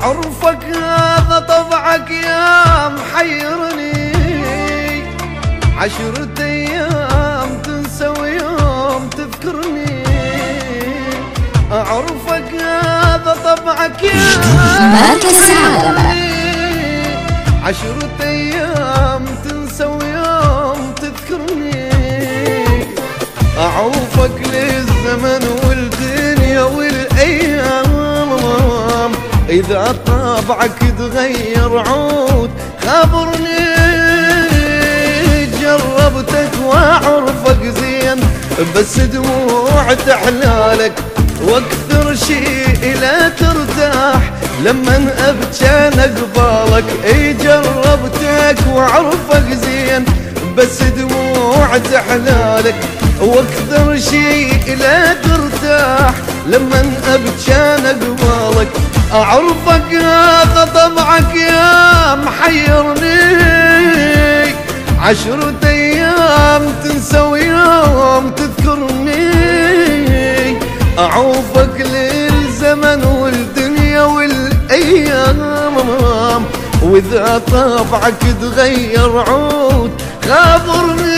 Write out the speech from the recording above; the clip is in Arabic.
عرفك هذا طبعك يا محيرني، 10 أيام تنسى ويوم تذكرني. عرفك هذا طبعك يا محيرني، 10 أيام تنسى ويوم تذكرني. أعوفك للزمن والدنيا والأيام، إذا طبعك تغير عود خبرني. جربتك وأعرفك زين، بس دموع تحلالك واكثر شيء لا ترتاح لمن ابكى قبالك. اي جربتك واعرفك زين، بس دموع تحلالك واكثر شيء لا ترتاح لمن ابكى قبالك. اعرفك هذا طبعك يا محيرني، 10 أيام تنسى ويوم تذكرني. أعوفك للزمن والدنيا والأيام، وإذا طبعك تغير عود خبرني.